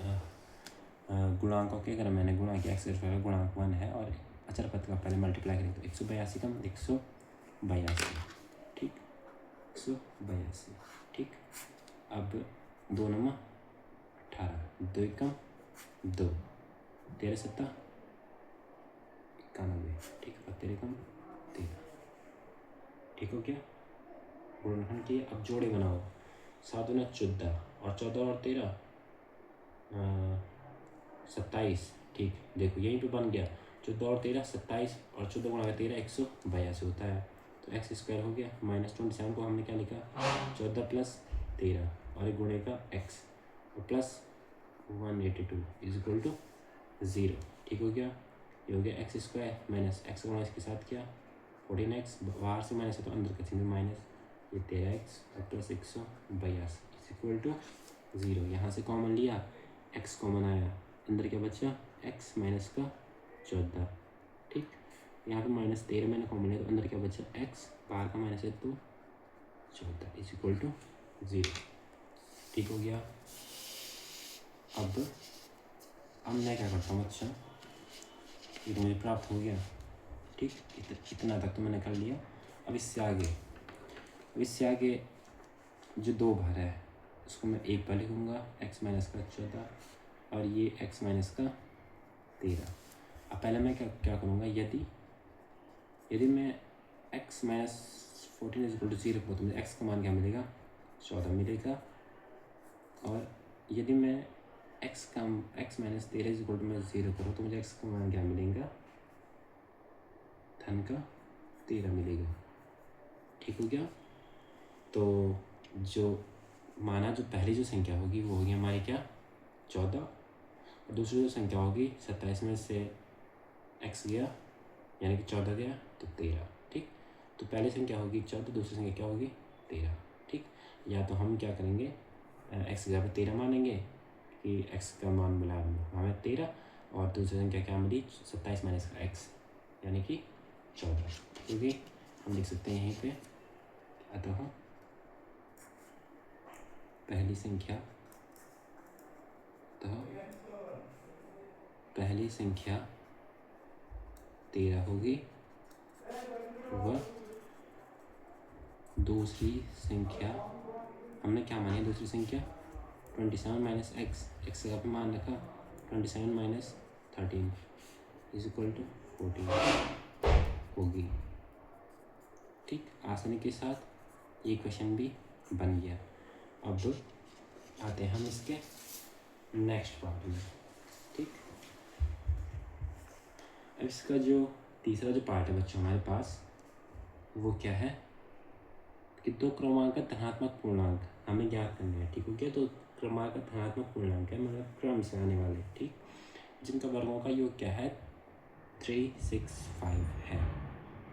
गुणांकों के अगर मैंने गुणा किया, x स्क्वायर का गुणांक 1 है, और अचर पद का पहले मल्टीप्लाई करेंगे, तो 182 का 182। ठीक, 182। ठीक, अब 2 9 18, 2 1 2, 13 7 91। ठीक, अब 13 13। ठीक हो गया, गुणनखंड किए। अब जोड़े बनाओ, 7 दूना 14, और 14 और 13 27। ठीक, देखो यहीं पे बन गया, 14 और 13 27, और 14 गुणा 13 182 होता है। तो एक्स स्क्वायर हो गया, माइनस 27 को हमने क्या लिखा 14 प्लस 13, और एक गुणे का एक्स, और प्लस 182 इज इक्वल टू 0। ठीक हो गया, ये हो गया एक्स स्क्वायर माइनस एक्स गुणा इसके साथ क्या 14x, बाहर से माइनस है तो अंदर करेंगे माइनस, ये 13x और प्लस 182 इज इक्वल टू 0। यहाँ से कॉमन लिया, x कॉमन आया, अंदर क्या बचा x माइनस का 14। ठीक, यहाँ पे माइनस 13 मैंने कॉमन लिया, तो अंदर क्या बचा x, बाहर का माइनस है तो 14 इज इक्वल टू 0। ठीक हो गया। अब मैं क्या करता हूँ, अच्छा ये तो मुझे प्राप्त हो गया। ठीक, इतना तक तो मैंने कर लिया। अब इससे आगे जो 2 बार है उसको मैं 1 बार लिखूँगा, x माइनस का 14, और ये x माइनस का 13। अब पहले मैं क्या करूँगा, यदि मैं x minus 14 is equal to 0 रखूँ, तो मुझे x का मान क्या मिलेगा 14 मिलेगा। और यदि मैं x minus 13 is equal to मैं 0 करूँ, तो मुझे x का मान क्या मिलेगा धन का 13 मिलेगा। ठीक हो गया। तो जो माना जो पहली जो संख्या होगी वो होगी हमारी क्या 14, और दूसरी जो संख्या होगी 27 में से x गया यानी कि 14 गया तो 13। ठीक, तो पहली संख्या होगी 14, दूसरी संख्या क्या होगी 13। ठीक, या तो हम क्या करेंगे x की जगह पर 13 मानेंगे कि x का मान मिला हमें 13, और दूसरी संख्या क्या मिली 27 माइनस का x यानी कि 14। क्योंकि हम लिख सकते हैं यहीं पे, अतः पहली संख्या 13 होगी, वह दूसरी संख्या हमने क्या मानी, दूसरी संख्या 27 माइनस एक्स का भी मान रखा 27 माइनस 13 इज इक्वल टू 14 होगी। ठीक, आसानी के साथ ये क्वेश्चन भी बन गया। अब आते हैं हम इसके नेक्स्ट पार्ट में। ठीक, अब इसका जो तीसरा जो पार्ट है बच्चों हमारे पास, वो क्या है कि 2 क्रमांक धनात्मक पूर्णांक हमें ज्ञात करने हैं। ठीक हो गया, तो क्रमांक धनात्मक पूर्णांक है मतलब क्रम से आने वाले, ठीक, जिनका वर्गों का योग क्या है 365 है।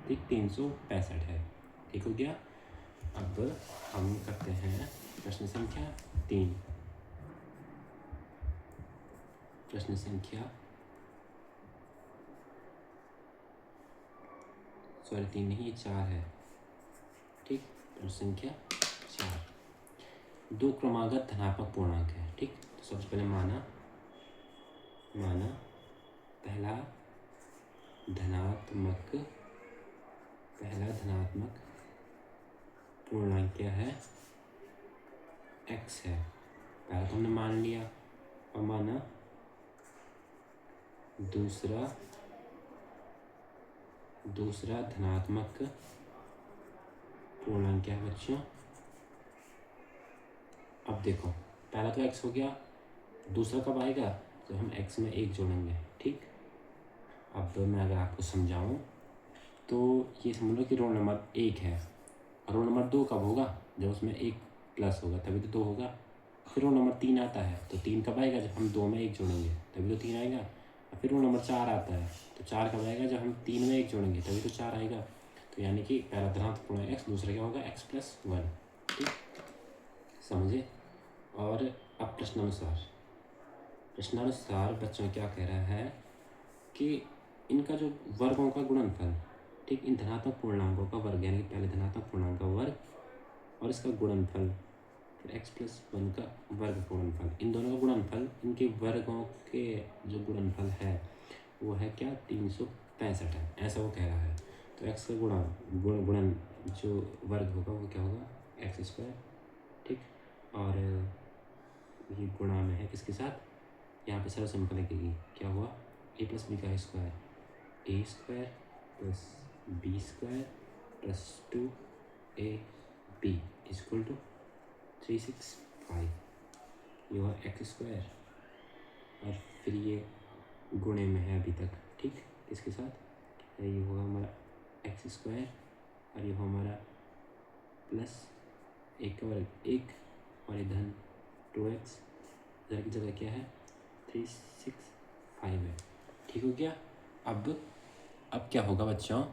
ठीक, 365 है। ठीक हो गया। अब हम करते हैं प्रश्न संख्या 3। प्रश्न संख्या 3 नहीं 4 है। ठीक, प्रश्न संख्या 4 2 क्रमागत धनात्मक पूर्णांक है। ठीक, तो सबसे पहले माना पहला धनात्मक पूर्णांक क्या है x है, पहला तो हमने मान लिया, और माना दूसरा धनात्मक पूर्णांक क्या है बच्चों। अब देखो पहला तो x हो गया, दूसरा कब आएगा तो हम x में 1 जोड़ेंगे, ठीक। अब मैं अगर आपको समझाऊं तो ये समझ लो कि रोल नंबर 1 है, और रोल नंबर 2 कब होगा, जब उसमें 1 प्लस होगा तभी तो 2 होगा। फिर रोल नंबर 3 आता है, तो 3 कब आएगा, जब हम 2 में 1 जोड़ेंगे तभी तो 3 आएगा। और फिर रोल नंबर 4 आता है, तो 4 कब आएगा, जब हम 3 में 1 जोड़ेंगे तभी तो 4 आएगा। तो यानी कि पहला धनात्मक पूर्णांक x, दूसरा क्या होगा x + 1, ठीक, समझे। और अब प्रश्नानुसार बच्चों क्या कह रहा है कि इनका जो वर्गों का गुणनफल, ठीक, इन धनात्मक पूर्णांकों का वर्ग, यानी कि पहले धनात्मक पूर्णांक का वर्ग और इसका गुणनफल, फिर x + 1 का वर्ग गुणनफल, इन दोनों का गुणनफल, इनके वर्गों के जो गुणनफल है वो है क्या, 365 है, ऐसा वो कह रहा है। तो x का गुणन जो वर्ग होगा वो क्या होगा, x², ठीक। और ये गुणा में है किसके साथ, यहाँ पे सरल संख्या लगेगी, क्या हुआ, a + b का स्क्वायर, a² + b² + 2ab = 365, ये हुआ x²। और फिर ये गुणे में है अभी तक, ठीक, इसके साथ ये होगा हमारा x² और ये होगा हमारा प्लस 1 का वर्ग 1 और ये धन 2x, इधर की जगह क्या है 365 है, ठीक हो गया। अब क्या होगा बच्चों,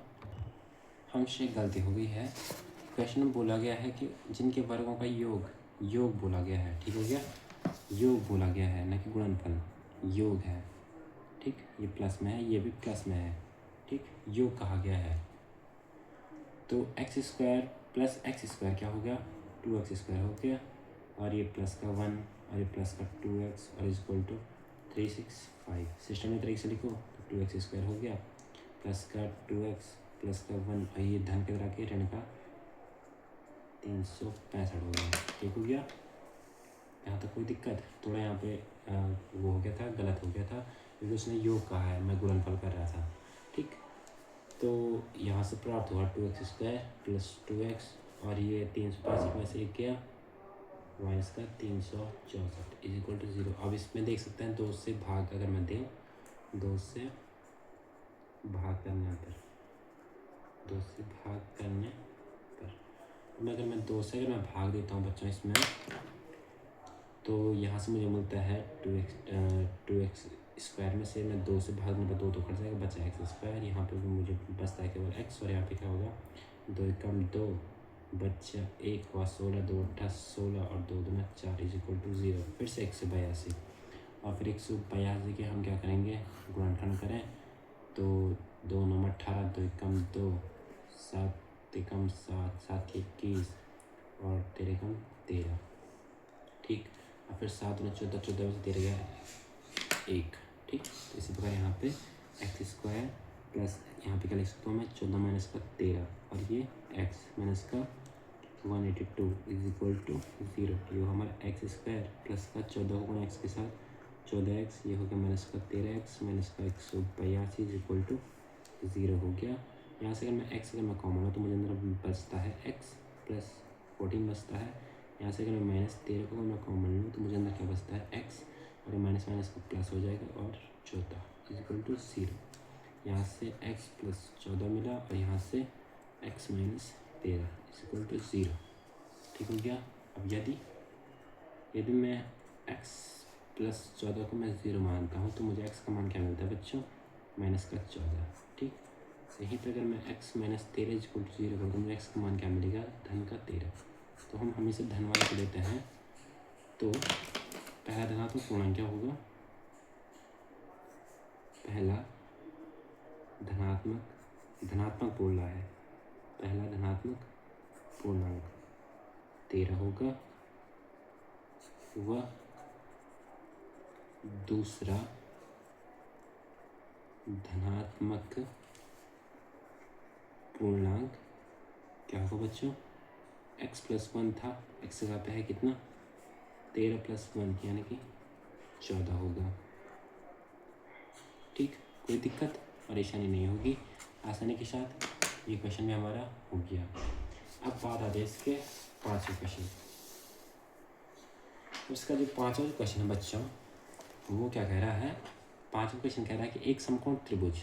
हमसे एक गलती हो गई है, क्वेश्चन में बोला गया है कि जिनके वर्गों का योग बोला गया है, ठीक हो गया, योग बोला गया है, न कि गुणनफल, योग है, ठीक, ये प्लस में है, ये भी प्लस में है, ठीक, योग कहा गया है। तो x² + x² क्या हो गया, 2x² हो गया, और ये प्लस का 1 और ये प्लस का 2x और = 365। सिस्टम में तरीके से लिखो तो 2x² हो गया, प्लस का 2x प्लस का 1 और ये धन के तरह के ऋण का 365 हो गया, ठीक हो गया। यहाँ तक कोई दिक्कत, थोड़ा यहाँ पे वो हो गया था, गलत हो गया था, क्योंकि उसने योग कहा है, मैं गुणनफल कर रहा था, ठीक। तो यहाँ से प्राप्त हुआ 2x² + 2x और ये 365 में से एक गया माइनस का 364 = 0। अब इसमें देख सकते हैं 2 से भाग अगर मैं दें, 2 से भाग करने पर, 2 से भाग करने पर अगर मैं 2 से भाग देता हूँ बच्चों इसमें, तो यहाँ से मुझे मिलता है 2x² में से मैं 2 से भागने पर 2 तो कट जाएगा, बचा x², यहाँ पे भी मुझे बचता है केवल x, और यहाँ पे क्या होगा 2 कम 2 बच्चा 1 और 16, 2 8 16 और 2 2 4 = 0। फिर से 182 और फिर 182 के हम क्या करेंगे, गुणनखंड करें तो 2 9 18, 2 कम 2 7 कम 7 7 21 और 13 कम 13, ठीक। और फिर 7 में 14 14 में 13 गया 1, ठीक। तो इसी प्रकार यहाँ पे x² प्लस यहाँ पे क्या लिख सकता हूँ मैं, 14 माइनस का 13 और ये x माइनस का 182 = 0। ये हमारा x² प्लस का 14 होगा x के साथ 14x, ये हो गया माइनस का 13x माइनस का 182 = 0 हो गया। यहाँ से अगर मैं x अगर मैं कॉमन हो तो मुझे अंदर बचता है x + 14 बचता है। यहाँ से अगर मैं -13 को मैं कॉमन लूँ तो मुझे अंदर क्या बचता है x, और ये माइनस माइनस का प्लस हो जाएगा और 14 = 0। यहाँ से x + 14 मिला और यहाँ से x - 13 = 0, ठीक हो गया। अब यदि मैं x + 14 को मैं 0 मानता हूँ तो मुझे x का मान क्या मिलता है बच्चों, -14, ठीक। यहीं पर अगर मैं x - 13 = 0 कर दूँ, मुझे x का मान क्या मिलेगा, धन का 13। तो हम हमेशा धन वाले को लेते हैं, तो पहला धनात्मक पूर्णांक क्या होगा, पहला धनात्मक बोल रहा है, पहला धनात्मक पूर्णांक 13 होगा, वह दूसरा धनात्मक पूर्णांक क्या होगा बच्चों, x + 1 था, x जगह पे है कितना 13 प्लस 1 यानी कि 14 होगा। ठीक, कोई दिक्कत परेशानी नहीं होगी, आसानी के साथ ये क्वेश्चन भी हमारा हो गया। अब बात आती है इसके पाँचवें क्वेश्चन। उसका जो पाँचवा क्वेश्चन है बच्चों, वो क्या कह रहा है, पाँचवा क्वेश्चन कह रहा है कि एक समकोण त्रिभुज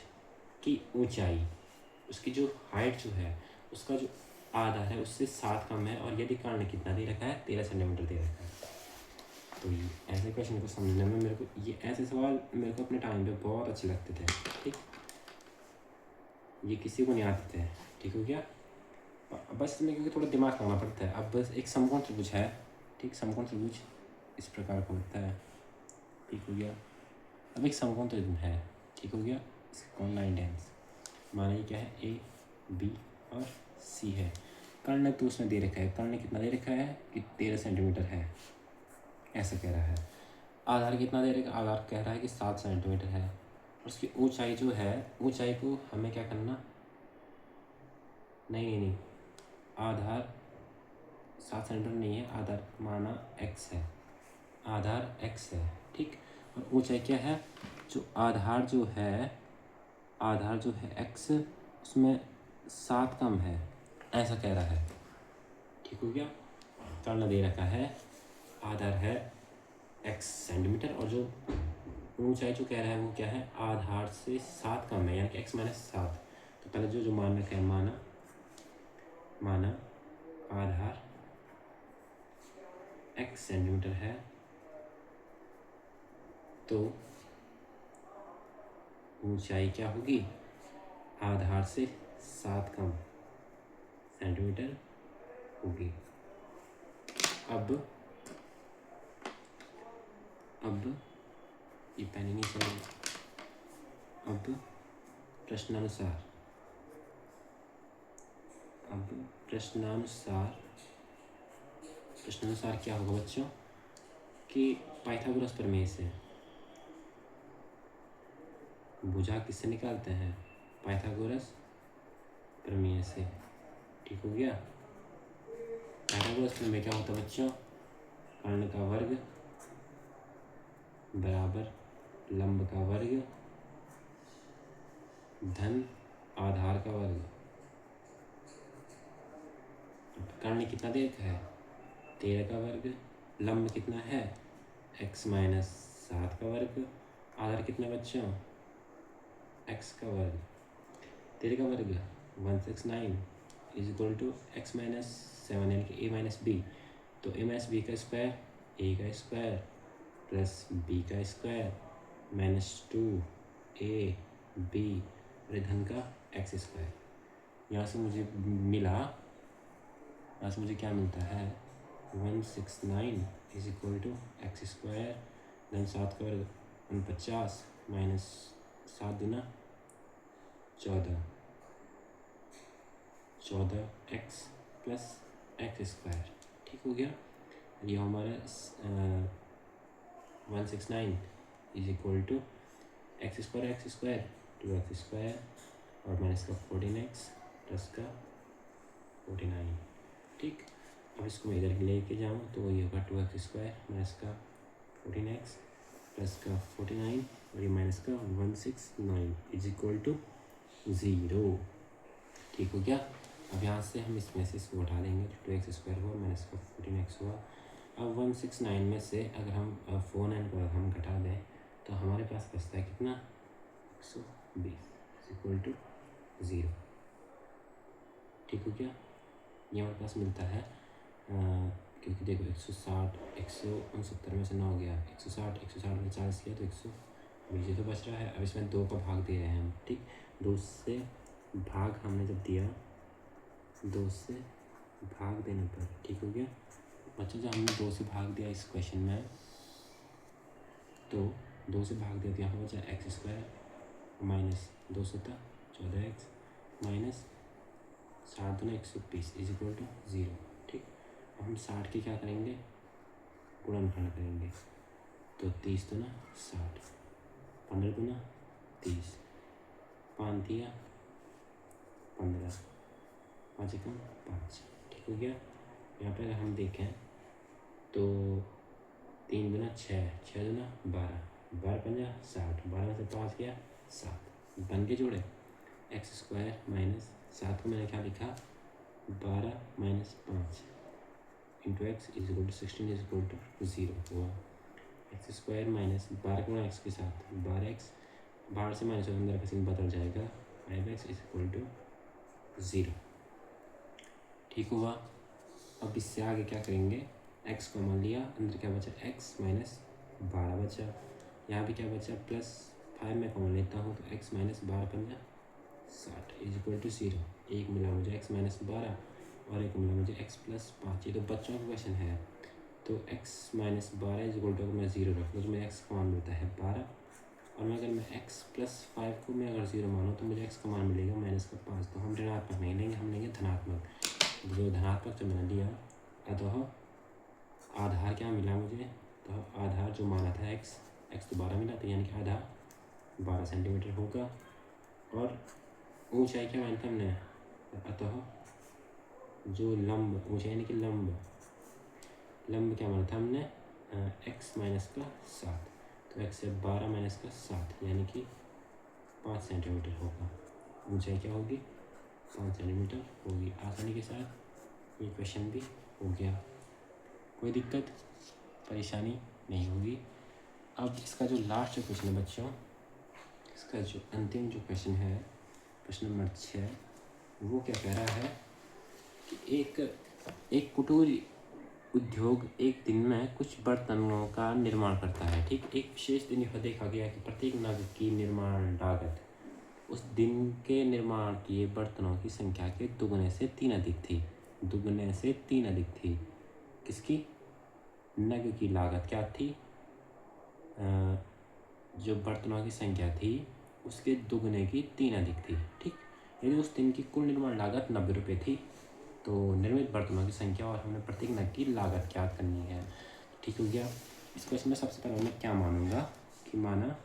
की ऊंचाई, उसकी जो हाइट जो है, उसका जो आधा है उससे 7 कम है, और यदि कर्ण कितना दे रखा है, 13 सेंटीमीटर दे रखा है। तो ये ऐसे क्वेश्चन को समझने में मेरे को, ये ऐसे सवाल मेरे को अपने टाइम पे बहुत अच्छे लगते थे। ठीक, ये किसी को नहीं आते थे। ठीक हो गया, बस इसमें क्योंकि थोड़ा दिमाग लगाना पड़ता है। अब बस एक समकोण त्रिभुज है, ठीक, समकोण त्रिभुज इस प्रकार का होता है। ठीक हो गया, अब एक समकोण त्रिभुज है, ठीक हो गया, इसके कौन 9 टाइम्स, माना ये क्या है, ए बी और सी है। कर्ण तो उसने दे रखा है, कर्ण कितना दे रखा है कि 13 सेंटीमीटर है, ऐसा कह रहा है। आधार कितना दे रखा है, आधार कह रहा है कि 7 सेंटीमीटर है। और उसकी ऊंचाई जो है, ऊंचाई को हमें क्या करना, नहीं, आधार 7 सेंटीमीटर नहीं है, आधार माना x है, आधार x है। ठीक, और ऊंचाई क्या है, जो आधार जो है, आधार जो है x, उसमें 7 कम है, ऐसा कह रहा है। ठीक हो गया, कर्ण दे रखा है, आधार है x सेंटीमीटर, और जो ऊंचाई जो कह रहा है वो क्या है, आधार से 7 कम है, यानी कि x माइनस 7। तो पहले जो मान रखा है, माना आधार x सेंटीमीटर है, तो ऊंचाई क्या होगी, आधार से 7 कम सेंटीमीटर होगी। अब ये पेन नहीं चलेगा। अब प्रश्नानुसार क्या होगा बच्चों, कि पाइथागोरस प्रमेय से भुजा किससे निकालते हैं, पाइथागोरस प्रमेय से। ठीक हो गया, पाइथागोरस प्रमेय क्या होता है बच्चों, कर्ण का वर्ग बराबर लंब का वर्ग धन आधार का वर्ग। कर्ण कितना दे रखा है, 13 का वर्ग, लंब कितना है, x माइनस 7 का वर्ग, आधार कितना बच्चों, x का वर्ग। 13 का वर्ग 169 is equal to x minus 7 यानी कि a माइनस बी। तो a माइनस बी का स्क्वायर, a का स्क्वायर प्लस b का स्क्वायर माइनस 2a b और धन का x स्क्वायर। यहाँ से मुझे मिला, यहाँ से मुझे क्या मिलता है, 169 is equal to x square धन 7 का वर्ग 49 माइनस 7 दूना 14 एक्स प्लस एक्स स्क्वायर। ठीक हो गया, ये हमारा 169 is equal to x square 2x square और माइनस का 14x प्लस का 49। ठीक, अब इसको मैं इधर लेके जाऊँ तो वही होगा 2x स्क्वायर माइनस का 14x प्लस का 49 और ये माइनस का 169 इज इक्वल टू 0। ठीक हो गया, अब यहाँ से हम इसमें से इसको उठा देंगे, तो 2x स्क्वायर हुआ माइनस का 14x हुआ। अब 169 में से अगर हम 4 को हम घटा दें तो हमारे पास बचता है कितना, 120 इज इक्वल टू 0। ठीक हो गया, ये हमारे पास मिलता है, क्योंकि देखो 160 169 में से 9 गया, 160 में 40 किया तो 120 तो बच रहा है। अब इसमें 2 का भाग दे रहे हैं हम। ठीक, 2 से भाग हमने जब दिया, 2 से भाग देने पर, ठीक हो गया बच्चों, जब हमने 2 से भाग दिया इस क्वेश्चन में, तो 2 से भाग दिया तो यहाँ पर बचा एक्स स्क्वायर माइनस 2 सत्ता 14x माइनस 7 दूना 120 इज इक्वल टू 0। ठीक, अब हम 60 की क्या करेंगे, गुणनखंड करेंगे, तो 30 दूना 60, 15 दूना 30, 5 दिया 15, 5 एकम 5। ठीक हो गया, यहाँ पर अगर हम देखें तो तीन दूना छः, छः दूना बारह, बारह पंजा 60, 12 में से 5 गया 7, बन के जोड़े एक्स स्क्वायर माइनस 7 को मैंने क्या लिखा 12 minus 5 into x is equal to 16 is equal to 0 हुआ। एक्स स्क्वायर माइनस 12 गुणा एक्स के साथ 12x, बाहर से माइनस अंदर का चिन्ह बदल जाएगा 5x इज इक्वल टू 0। ठीक हुआ। अब इससे आगे क्या करेंगे, x को मान लिया, अंदर क्या बचा x माइनस 12 बचा, यहाँ भी क्या बचा प्लस 5 में कॉमन लेता हूँ तो x माइनस 12 पंजा 60 इज इक्वल टू 0। एक मिला मुझे x माइनस 12 और एक मिला मुझे x प्लस 5। ये तो बच्चों का क्वेश्चन है, तो x minus 12 is equal to अगर मैं 0 रख लूँ तो मुझे x का मान मिलता है 12, और मैं अगर मैं x प्लस 5 को मैं अगर 0 मानूँ तो मुझे x का मान मिलेगा माइनस का 5। तो हम ऋणात्मक नहीं लेंगे, हम लेंगे धनात्मक। जो धनात्मक जो मैंने लिया, अतः आधार क्या मिला मुझे, तो आधार जो माना था x तो 12 मिला, तो यानी कि आधार 12 सेंटीमीटर होगा। और ऊंचाई क्या माना था हमने, अतः जो लंब ऊंचाई यानी कि लंब क्या माना था हमने x माइनस का 7, तो x से 12 माइनस का 7 यानी कि 5 सेंटीमीटर होगा। ऊंचाई क्या होगी 5 सेंटीमीटर होगी। आसानी के साथ ये क्वेश्चन भी हो गया, कोई दिक्कत परेशानी नहीं होगी। अब इसका जो लास्ट क्वेश्चन है बच्चों, इसका जो अंतिम जो क्वेश्चन है, प्रश्न नंबर 6, वो क्या कह रहा है कि एक कुटीर उद्योग एक दिन में कुछ बर्तनों का निर्माण करता है। ठीक, एक विशेष दिन यह देखा गया कि प्रत्येक नग की निर्माण लागत उस दिन के निर्माण किए बर्तनों की संख्या के दुगने से 3 अधिक थी। दुगने से 3 अधिक थी। किसकी? नग की लागत क्या थी, जो बर्तनों की संख्या थी उसके दुगने की 3 अधिक थी। ठीक, यदि उस दिन की कुल निर्माण लागत 90 रुपये थी, तो निर्मित बर्तनों की संख्या और हमें प्रत्येक नग की लागत ज्ञात करनी है। ठीक हो गया। इस क्वेश्चन में सबसे पहले मैं क्या मानूंगा कि माना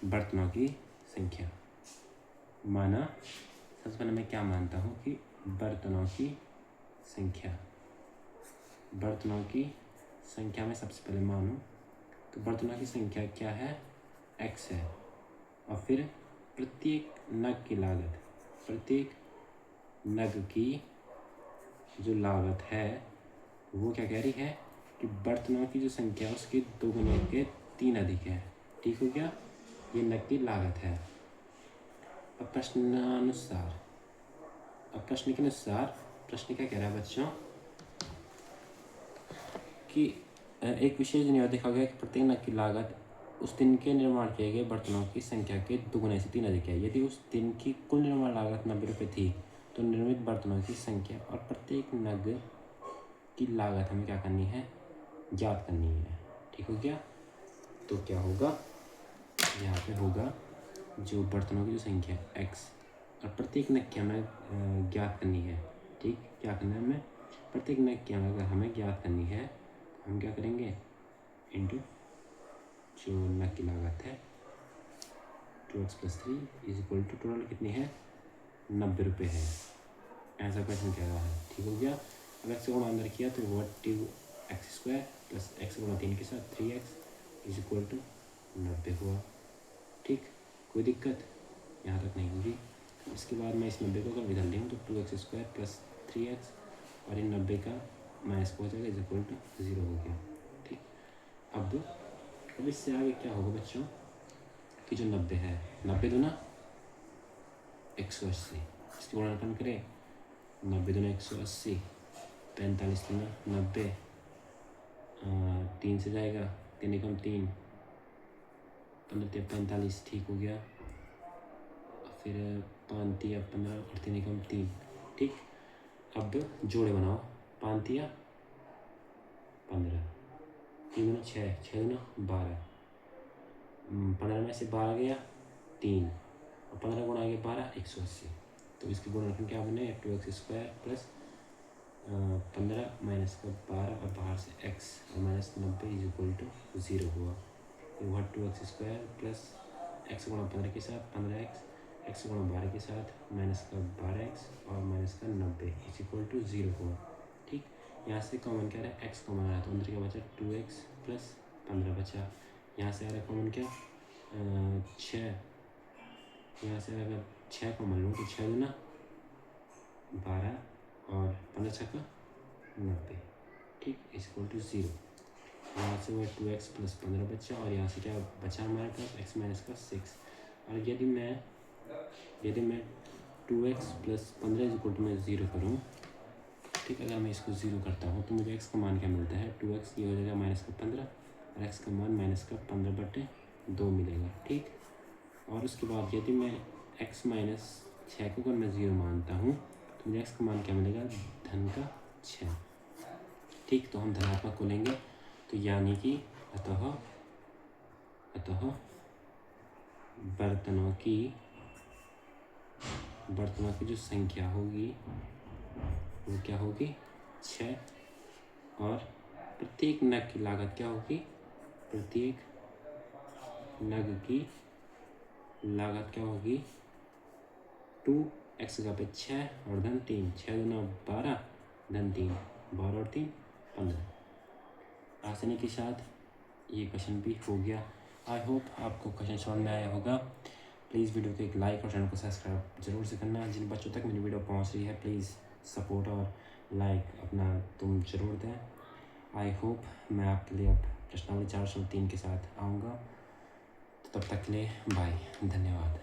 बर्तनों की संख्या, माना सबसे पहले मैं क्या मानता हूँ कि बर्तनों की संख्या में सबसे पहले मानूँ तो बर्तनों की संख्या क्या है, x है, और फिर प्रत्येक नग की लागत, प्रत्येक नग की जो लागत है वो क्या कह रही है कि बर्तनों की जो संख्या उसके दोगुने के 3 अधिक है। ठीक हो गया, ये नग की लागत है। अब प्रश्न के अनुसार प्रश्न क्या कह रहा है बच्चों कि एक विशेष दिन यह देखा गया कि प्रत्येक नग की लागत उस दिन के निर्माण किए गए बर्तनों की संख्या के दुगुने से 3 अधिक है। यदि उस दिन की कुल निर्माण लागत 90 रुपये थी, तो निर्मित बर्तनों की संख्या और प्रत्येक नग की लागत हमें क्या करनी है, ज्ञात करनी है। ठीक हो गया। तो क्या होगा, यहाँ पे होगा जो बर्तनों की जो संख्या x और प्रत्येक नग की हमें ज्ञात करनी है। ठीक, क्या करना है हमें, प्रत्येक नग की अगर हमें ज्ञात करनी है तो हम क्या करेंगे, इंटू जो नग की लागत है 2x + 3 is equal to total कितनी है 90 रुपये है। ऐसा क्वेश्चन कह रहा है। ठीक हो गया। अब x गुणा अंदर किया तो वो 2x² प्लस x गुणा 3 के साथ 3x इज इक्वल टू 90 हुआ। ठीक, कोई दिक्कत यहाँ तक नहीं होगी। इसके बाद मैं इस 90 को अगर इधर लूँ तो 2x² प्लस 3x और इन 90 का माइनस हो जाएगा इज इक्वल टू 0 हो गया। ठीक, अब इससे आगे क्या होगा बच्चों कि जो 90 है, 90 दूना 180, इसकी गुणनफल करें 90 दूना 180, 45 दूना 90, 3 से जाएगा 3 एकम 3, 45। ठीक हो गया। फिर 5 तिया 15 और 3 एकम 3। ठीक, अब जोड़े बनाओ, 5 तिया 15, 3 दूना 6, 6 दूना 12, 15 में से 12 गया 3 और 15 गुणा गया 12, 180। तो इसकी गुणनफल क्या बने 2x² प्लस 15 माइनस का 12 और बाहर से x और माइनस 90 इज इक्वल टू 0 हुआ। ये हुआ 2x² प्लस x गुणा 15 के साथ 15x, x गुणा 12 के साथ माइनस का 12x और माइनस का 90 इज इक्वल टू 0 हुआ। ठीक, यहाँ से कॉमन क्या रहा है, x कॉमन आ रहा है तो अंदर क्या बचा 2x प्लस 15 बचा। यहाँ से आ रहा है कॉमन क्या 6, यहाँ से अगर 6 कॉमन लूँ तो 6 दूना 12 और 15 छक्का 90, ठीक, इक्वल टू 0। यहाँ से वो 2x प्लस 15 बचा और यहाँ से क्या बचा हमारे पास x माइनस का 6। और यदि मैं 2x प्लस 15 इक्वल टू मैं 0 करूँ, ठीक, अगर मैं इसको 0 करता हूँ तो मुझे x का मान क्या मिलता है 2x, ये हो जाएगा माइनस का 15 और x का मान माइनस का 15/2 मिलेगा, ठीक। और उसके बाद यदि मैं x माइनस 6 को अगर मैं 0 मानता हूँ तो मुझे x का मान क्या मिलेगा धन का 6, ठीक। तो हम धनात्मक को लेंगे तो यानी कि अतः बर्तनों की जो संख्या होगी वो क्या होगी 6 और प्रत्येक नग की लागत क्या होगी, प्रत्येक नग की लागत क्या होगी 2x का पे 6 और धन 3, 6 दूना 12 धन 3, 12 और 3 15। आसानी के साथ ये क्वेश्चन भी हो गया। आई होप आपको क्वेश्चन समझ में आया होगा। प्लीज़ वीडियो को एक लाइक और चैनल को सब्सक्राइब जरूर से करना। जिन बच्चों तक मेरी वीडियो पहुंच रही है प्लीज़ सपोर्ट और लाइक अपना तुम जरूर दें। आई होप मैं आपके लिए अब प्रश्नावली 403 के साथ आऊँगा। तो तब तक के लिए बाय, धन्यवाद।